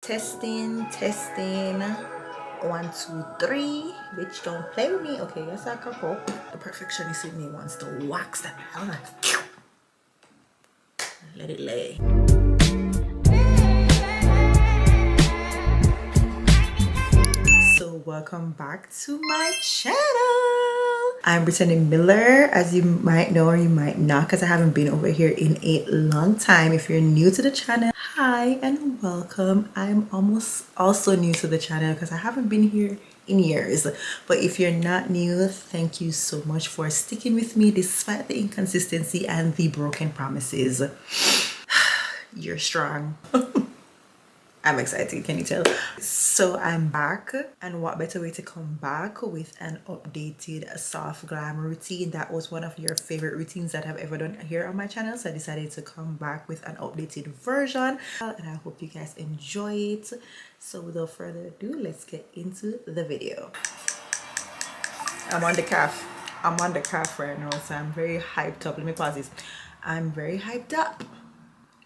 Testing, testing. One, two, three. Bitch, don't play with me. Okay, yes, I can go. The perfectionist in me wants to wax that hell. Let it lay. So welcome back to my channel. I'm Brittany Miller, as you might know or you might not, because I haven't been over here in a long time. If you're new to the channel, hi and welcome. I'm almost also new to the channel because I haven't been here in years. But if you're not new, thank you so much for sticking with me despite the inconsistency and the broken promises. You're strong. I'm excited, can you tell? So I'm back, and what better way to come back with an updated soft glam routine. That was one of your favorite routines that I've ever done here on my channel, so I decided to come back with an updated version, and I hope you guys enjoy it. So without further ado, let's get into the video. I'm on the calf right now, so I'm very hyped up. Let me pause this. I'm very hyped up.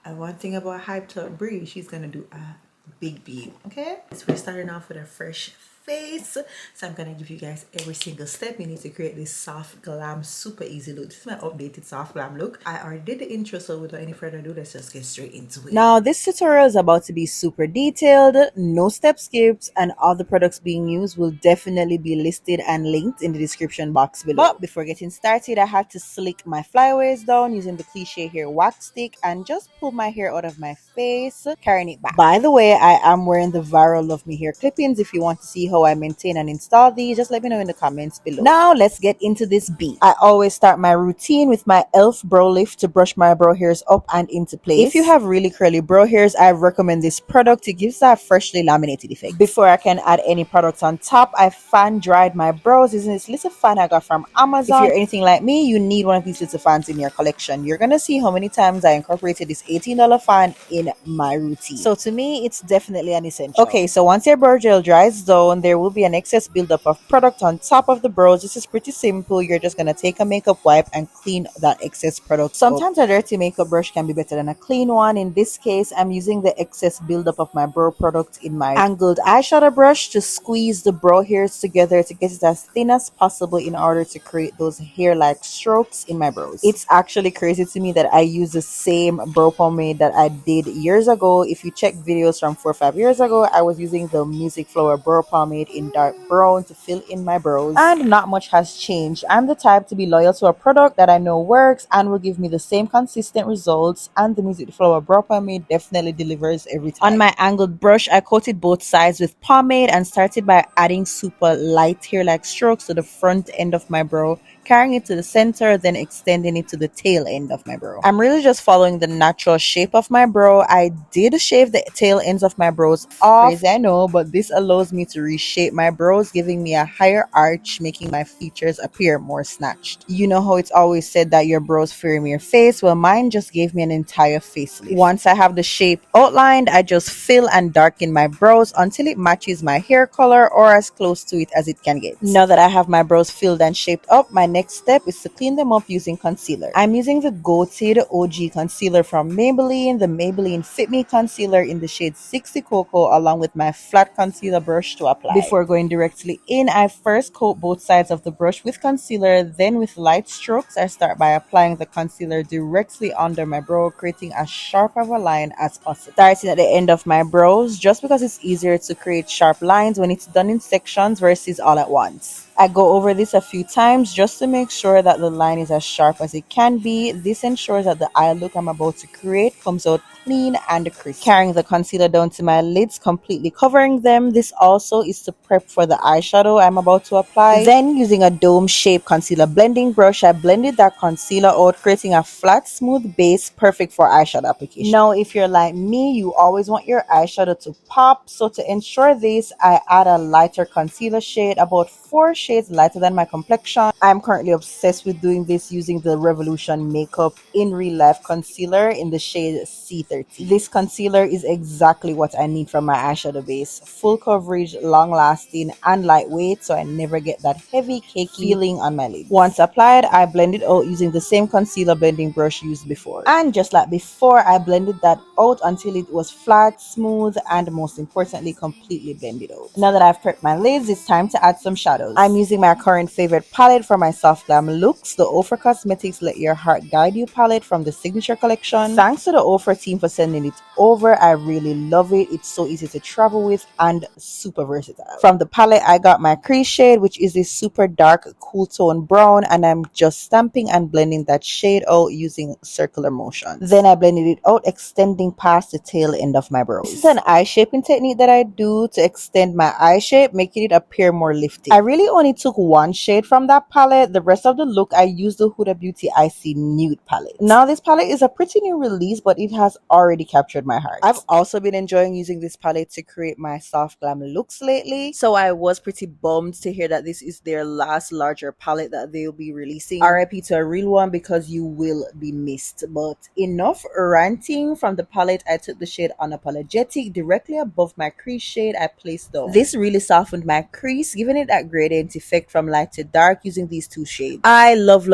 And one thing about hyped up Brie, she's gonna do a big beat. Okay, so we're starting off with a fresh face, so I'm gonna give you guys every single step you need to create this soft glam super easy look. This is my updated soft glam look. I already did the intro, so without any further ado, let's just get straight into it. Now this tutorial is about to be super detailed, no step skips, and all the products being used will definitely be listed and linked in the description box below. But before getting started, I had to slick my flyaways down using the cliche hair wax stick and just pull my hair out of my face, carrying it back. By the way, I am wearing the viral Love Me hair clippings. If you want to see how I maintain and install these, just let me know in the comments below. Now let's get into this beat. I always start my routine with my e.l.f. brow lift to brush my brow hairs up and into place. If you have really curly brow hairs, I recommend this product. It gives that freshly laminated effect. Before I can add any products on top, I fan dried my brows using this little fan I got from Amazon. If you're anything like me, you need one of these little fans in your collection. You're gonna see how many times I incorporated this $18 fan in my routine. So to me, it's definitely an essential. Okay, so once your brow gel dries down, there will be an excess buildup of product on top of the brows. This is pretty simple. You're just gonna take a makeup wipe and clean that excess product. Sometimes a dirty makeup brush can be better than a clean one. In this case, I'm using the excess buildup of my brow product in my angled eyeshadow brush to squeeze the brow hairs together to get it as thin as possible in order to create those hair-like strokes in my brows. It's actually crazy to me that I use the same brow pomade that I did years ago. If you check videos from 4 or 5 years ago, I was using the Music Flower brow pomade in dark brown to fill in my brows, and not much has changed. I'm the type to be loyal to a product that I know works and will give me the same consistent results, and the Music Flower brow pomade definitely delivers every time. On my angled brush, I coated both sides with pomade and started by adding super light hair-like strokes to the front end of my brow, carrying it to the center, then extending it to the tail end of my brow. I'm really just following the natural shape of my brow. I did shave the tail ends of my brows off. Crazy, I know, but this allows me to reshape my brows, giving me a higher arch, making my features appear more snatched. You know how it's always said that your brows frame your face? Well, mine just gave me an entire facelift. Once I have the shape outlined, I just fill and darken my brows until it matches my hair color or as close to it as it can get. Now that I have my brows filled and shaped up, my next step is to clean them up using concealer. I'm using the Goated OG concealer from Maybelline, the Maybelline Fit Me concealer in the shade 60 Cocoa, along with my flat concealer brush to apply. Before going directly in, I first coat both sides of the brush with concealer, then with light strokes, I start by applying the concealer directly under my brow, creating as sharp of a line as possible. Starting at the end of my brows, just because it's easier to create sharp lines when it's done in sections versus all at once. I go over this a few times just to make sure that the line is as sharp as it can be. This ensures that the eye look I'm about to create comes out clean and crisp. Carrying the concealer down to my lids, completely covering them. This also is to prep for the eyeshadow I'm about to apply. Then, using a dome-shaped concealer blending brush, I blended that concealer out, creating a flat, smooth base perfect for eyeshadow application. Now, if you're like me, you always want your eyeshadow to pop. So to ensure this, I add a lighter concealer shade, about 4 shades lighter than my complexion. I'm currently obsessed with doing this using the Revolution Makeup in Real Life concealer in the shade C13. This concealer is exactly what I need from my eyeshadow base. Full coverage, long lasting, and lightweight, so I never get that heavy cakey feeling on my lids. Once applied, I blend it out using the same concealer blending brush used before. And just like before, I blended that out until it was flat, smooth, and most importantly, completely blended out. Now that I've prepped my lids, it's time to add some shadows. I'm using my current favorite palette for my soft glam looks, the Ofra Cosmetics Let Your Heart Guide You palette from the Signature Collection. Thanks to the Ofra team for sending it over. I really love it. It's so easy to travel with and super versatile. From the palette, I got my crease shade, which is this super dark cool tone brown, and I'm just stamping and blending that shade out using circular motions. Then I blended it out, extending past the tail end of my brows. This is an eye shaping technique that I do to extend my eye shape, making it appear more lifted. I really only took one shade from that palette. The rest of the look, I used the Huda Beauty Icy Nude palette. Now this palette is a pretty new release, but it has already captured my heart. I've also been enjoying using this palette to create my soft glam looks lately, so I was pretty bummed to hear that this is their last larger palette that they'll be releasing. RIP to a real one, because you will be missed. But enough ranting. From the palette, I took the shade Unapologetic directly above my crease shade. I placed down. This really softened my crease, giving it that gradient effect from light to dark using these two shades. I love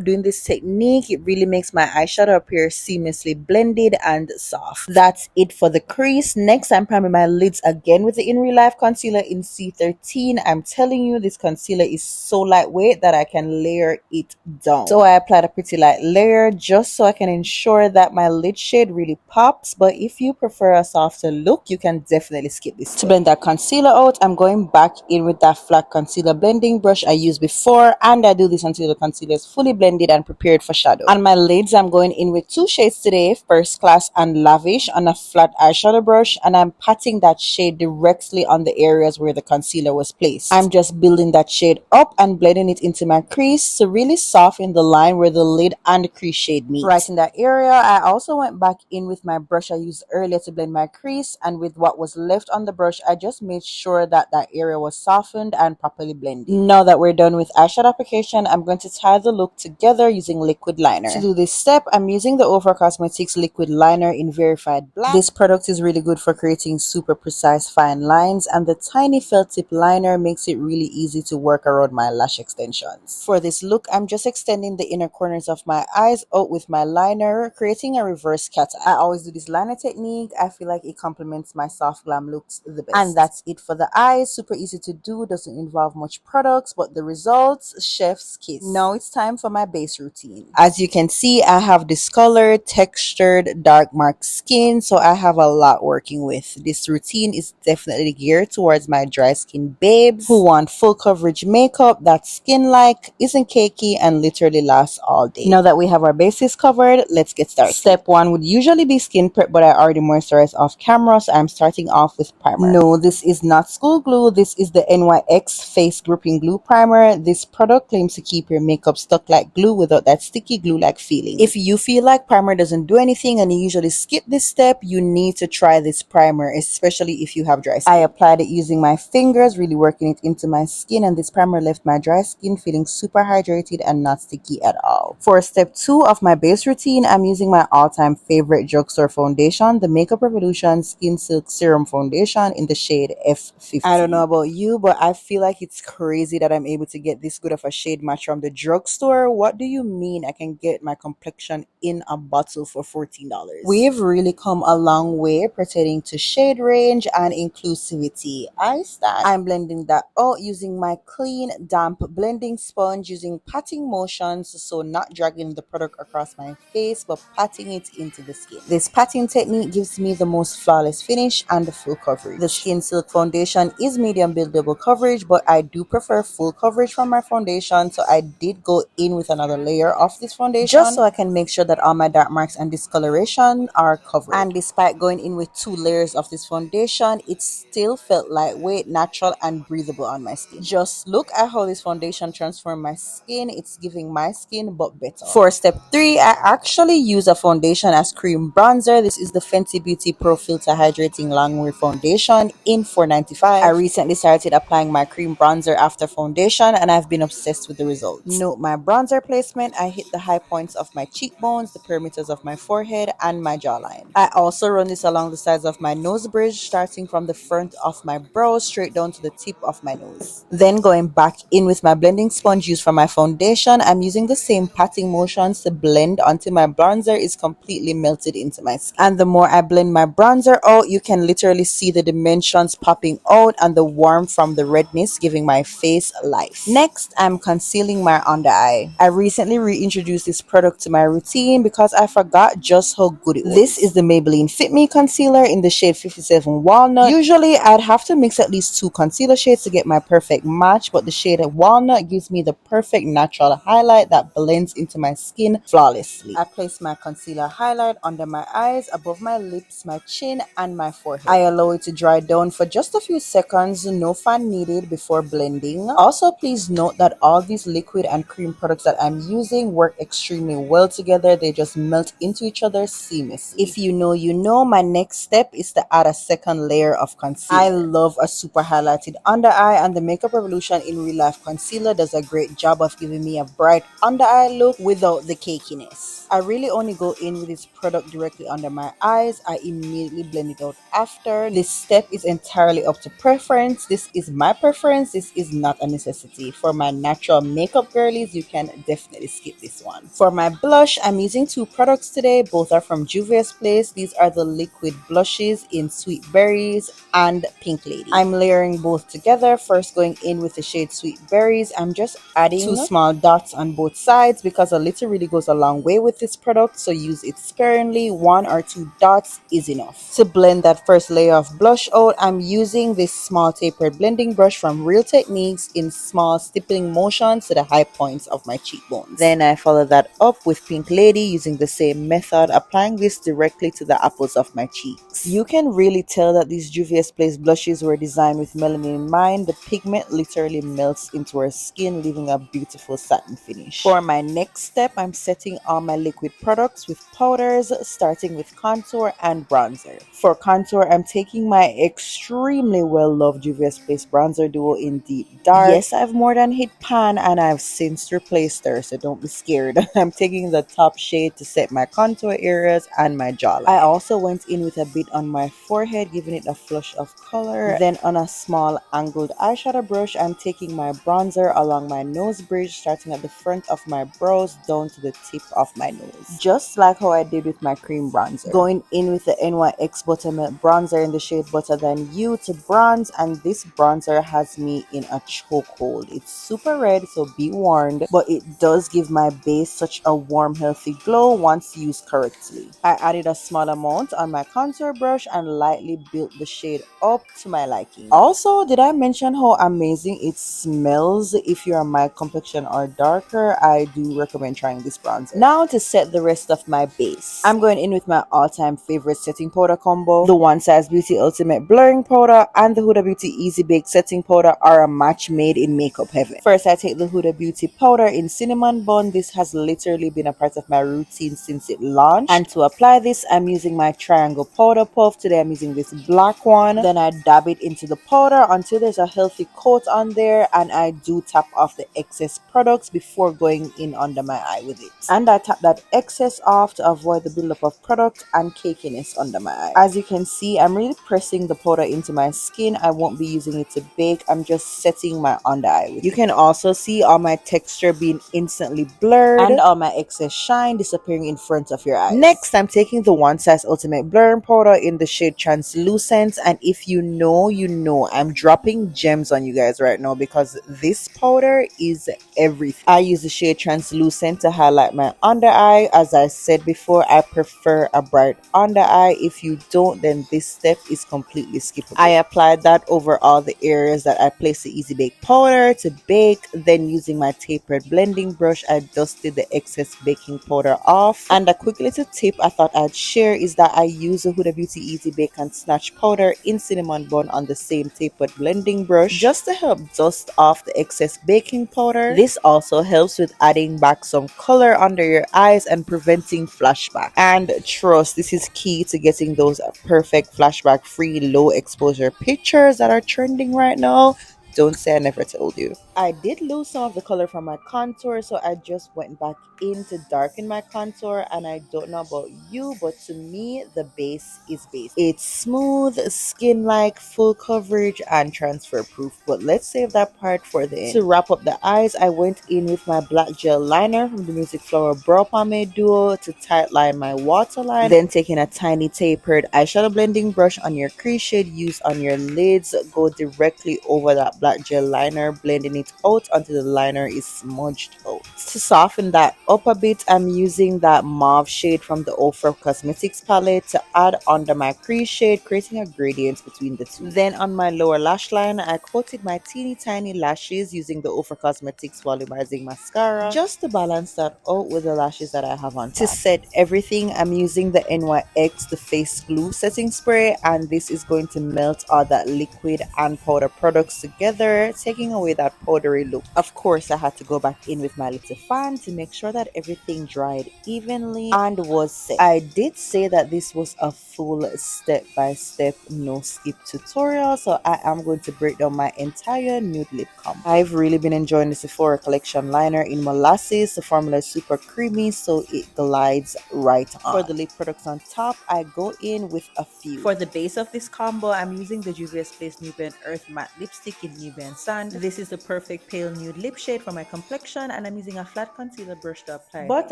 doing this technique. It really makes my eyeshadow appear seamlessly blended and soft. That's it for the crease. Next, I'm priming my lids again with the In Real Life concealer in C13. I'm telling you, this concealer is so lightweight that I can layer it down. So I applied a pretty light layer just so I can ensure that my lid shade really pops. But if you prefer a softer look, you can definitely skip this. To blend that concealer out, I'm going back in with that flat concealer blending brush I used before, and I do this until the concealer is fully blended and prepared for shadow. On my lids, I'm going in with 2 shades today, First Class and Lavish, on a flat eyeshadow brush, and I'm patting that shade directly on the areas where the concealer was placed. I'm just building that shade up and blending it into my crease to really soften the line where the lid and crease shade meet. Right in that area, I also went back in with my brush I used earlier to blend my crease, and with what was left on the brush, I just made sure that that area was softened and properly blended. Now that we're done with eyeshadow application, I'm going to tie the look together using liquid liner. To do this step, I'm using the Ofra Cosmetics liquid liner in Verified Black. This product is really good for creating super precise fine lines, and the tiny felt tip liner makes it really easy to work around my lash extensions. For this look, I'm just extending the inner corners of my eyes out with my liner, creating a reverse cat eye. I always do this liner technique. I feel like it complements my soft glam looks the best. And that's it for the eyes. Super easy to do, doesn't involve much products, but the results, chef's kiss. Now it's time for my base routine. As you can see, I have discolored, textured, dark marked skin, so I have a lot working with. This routine is definitely geared towards my dry skin babes who want full coverage makeup that's skin-like, isn't cakey, and literally lasts all day. Now that we have our bases covered, let's get started. Step 1 would usually be skin prep, but I already moisturized off camera, so I'm starting off with primer. No, this is not school glue. This is the NYX Face Gripping Glue Primer. This product claims to keep your makeup stuck like glue without that sticky glue-like feeling. If you feel like primer doesn't do anything and you usually skip this step, you need to try this primer, especially if you have dry skin. I applied it using my fingers, really working it into my skin, and this primer left my dry skin feeling super hydrated and not sticky at all. For step 2 of my base routine, I'm using my all-time favorite drugstore foundation, the Makeup Revolution Skin Silk Serum Foundation in the shade F50. I don't know about you, but I feel like it's crazy that I'm able to get this good of a shade match from the drugstore. What do you mean I can get my complexion in a bottle for $14? We've really come a long way pertaining to shade range and inclusivity. I stand. I'm blending that out using my clean, damp blending sponge, using patting motions, so not dragging the product across my face, but patting it into the skin. This patting technique gives me the most flawless finish and the full coverage. The Skin Silk foundation is medium buildable coverage, but I do prefer full coverage from my foundation, so I did go in with another layer of this foundation just so I can make sure that all my dark marks and discoloration are covered. And despite going in with 2 layers of this foundation, it still felt lightweight, natural, and breathable on my skin. Just look at how this foundation transformed my skin. It's giving my skin but better. For step 3, I actually use a foundation as cream bronzer. This is the Fenty Beauty Pro Filter Hydrating Longwear Foundation in $4.95. I recently started applying my cream bronzer bronzer after foundation, and I've been obsessed with the results. Note my bronzer placement. I hit the high points of my cheekbones, the perimeters of my forehead, and my jawline. I also run this along the sides of my nose bridge, starting from the front of my brows straight down to the tip of my nose. Then going back in with my blending sponge used for my foundation, I'm using the same patting motions to blend until my bronzer is completely melted into my skin. And the more I blend my bronzer out, you can literally see the dimensions popping out and the warmth from the redness giving my face life. Next, I'm concealing my under eye. I recently reintroduced this product to my routine because I forgot just how good it was. This is the Maybelline Fit Me concealer in the shade 57 Walnut. Usually, I'd have to mix at least 2 concealer shades to get my perfect match, but the shade Walnut gives me the perfect natural highlight that blends into my skin flawlessly. I place my concealer highlight under my eyes, above my lips, my chin, and my forehead. I allow it to dry down for just a few seconds, no fan needed before blending. Also, please note that all these liquid and cream products that I'm using work extremely well together. They just melt into each other seamlessly. If you know, you know. My next step is to add a second layer of concealer. I love a super highlighted under eye, and the Makeup Revolution in Real Life concealer does a great job of giving me a bright under eye look without the cakiness. I really only go in with this product directly under my eyes. I immediately blend it out after. This step is entirely up to preference. This is my preference. This is not a necessity. For my natural makeup girlies, you can definitely skip this one. For my blush, I'm using 2 products today. Both are from Juvia's Place. These are the liquid blushes in Sweet Berries and Pink Lady. I'm layering both together. First going in with the shade Sweet Berries. I'm just adding 2 small dots on both sides because a little really goes a long way with this product, so use it sparingly. 1 or 2 dots is enough. To blend that first layer of blush out, I'm using this small tapered blending brush from Real Techniques in small stippling motions to the high points of my cheekbones. Then I follow that up with Pink Lady using the same method, applying this directly to the apples of my cheeks. You can really tell that these Juvia's Place blushes were designed with melanin in mind. The pigment literally melts into our skin, leaving a beautiful satin finish. For my next step, I'm setting all my liquid products with powders, starting with contour and bronzer. For contour, I'm taking my extremely well-loved Juvia's Place bronzer duo in Deep Dark. Yes, I've more than hit pan and I've since replaced her, so don't be scared. I'm taking the top shade to set my contour areas and my jawline. I also went in with a bit on my forehead, giving it a flush of color. Then on a small angled eyeshadow brush, I'm taking my bronzer along my nose bridge, starting at the front of my brows down to the tip of my nose, just like how I did with my cream bronzer. Going in with the NYX Buttermilk bronzer in the shade Butter Than You to bronze, and this bronzer has me in a chokehold. It's super red, so be warned, but it does give my base such a warm, healthy glow once used correctly. I added a small amount on my contour brush and lightly built the shade up to my liking. Also, did I mention how amazing it smells? If you are my complexion or darker, I do recommend trying this bronzer. Now to set the rest of my base, I'm going in with my all-time favorite setting powder combo. The One Size Beauty Ultimate Blurring Powder and the Huda Beauty Easy Bake Setting Powder are a match made in makeup heaven. First, I take the Huda Beauty powder in Cinnamon Bun. This has literally been a part of my routine since it launched. And to apply this, I'm using my Triangle Powder Puff. Today, I'm using this black one. Then I dab it into the powder until there's a healthy coat on there, and I do tap off the excess products before going in under my eye with it. And I tap that excess off to avoid the buildup of product and cakiness under my eye. As you can see, I'm really pressing the powder into my skin. I won't be using it to bake. I'm just setting my under eye with it. You can also see all my texture being instantly blurred and all my excess shine disappearing in front of your eyes. Next, I'm taking the One Size Ultimate Blurring Powder in the shade Translucent, and if you know, you know, I'm dropping gems on you guys right now because this powder is everything. I use the shade Translucent to highlight my under eye. As I said before, I prefer a bright under eye. If you don't, then this step is completely skippable. I applied that over all the areas that I placed the Easy Bake powder to bake. Then using my tapered blending brush, I dusted the excess baking powder off. And a quick little tip I thought I'd share is that I use the Huda Beauty Easy Bake and Snatch powder in Cinnamon Bun on the same tapered blending brush just to help dust off the excess baking powder. This also helps with adding back some color under your eyes and preventing flashback. And trust, this is key to getting those perfect flashback free low exposure pictures that are trending right now. Don't say I never told you. I did lose some of the color from my contour, so I just went back in to darken my contour. And I don't know about you, but to me, the base is base. It's smooth, skin-like, full coverage, and transfer proof. But let's save that part for the end. To wrap up the eyes, I went in with my black gel liner from the Music Flower Brow Pomade Duo to tight line my waterline. Then taking a tiny tapered eyeshadow blending brush on your crease shade used on your lids, go directly over that black gel liner, blending it out until the liner is smudged out. To soften that up a bit, I'm using that mauve shade from the Ofra Cosmetics palette to add under my crease shade, creating a gradient between the two. Then on my lower lash line, I coated my teeny tiny lashes using the Ofra Cosmetics volumizing mascara just to balance that out with the lashes that I have on top. To set everything, I'm using the NYX the face glue setting spray, and this is going to melt all that liquid and powder products together, taking away that powdery look. Of course, I had to go back in with my little fan to make sure that everything dried evenly and was set. I did say that this was a full step-by-step no skip tutorial, so I am going to break down my entire nude lip combo. I've really been enjoying the Sephora collection liner in molasses. The formula is super creamy, so it glides right on. For the lip products on top, I go in with a few. For the base of this combo, I'm using the Juvia's Place Nubian Earth Matte Lipstick in Nubian Sand. This is the perfect pale nude lip shade for my complexion, and I'm using a flat concealer brush to apply but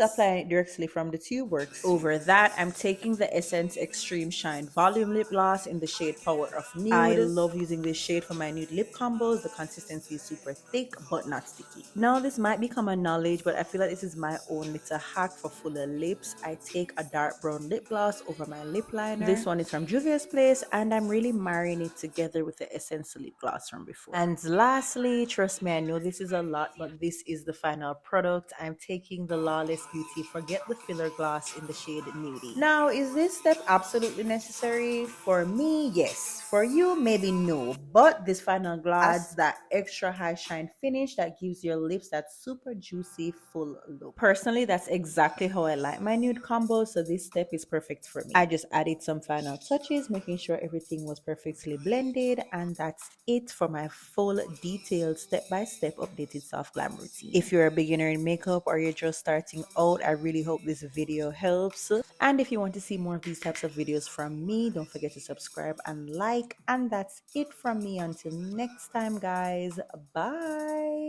applying it directly from the tube works. Over that, I'm taking the Essence Extreme Shine Volume Lip Gloss in the shade Power of Nude. I love using this shade for my nude lip combos. The consistency is super thick but not sticky. Now, this might be common knowledge, but I feel like this is my own little hack for fuller lips. I take a dark brown lip gloss over my lip liner. This one is from Juvia's Place, and I'm really marrying it together with the Essence lip gloss from before. And lastly, trust me, I know this is a lot, but this is the final product. I'm taking the Lawless Beauty Forget the Filler Gloss in the shade Nudie. Now, is this step absolutely necessary? For me, yes. For you, maybe no. But this final gloss adds that extra high shine finish that gives your lips that super juicy full look. Personally, that's exactly how I like my nude combo, so this step is perfect for me. I just added some final touches, making sure everything was perfectly blended, and that's it for my full detailed step-by-step updated soft glam routine. If you're a beginner in makeup or you're just starting out, I really hope this video helps. And if you want to see more of these types of videos from me, don't forget to subscribe and like. And that's it from me. Until next time, guys. Bye.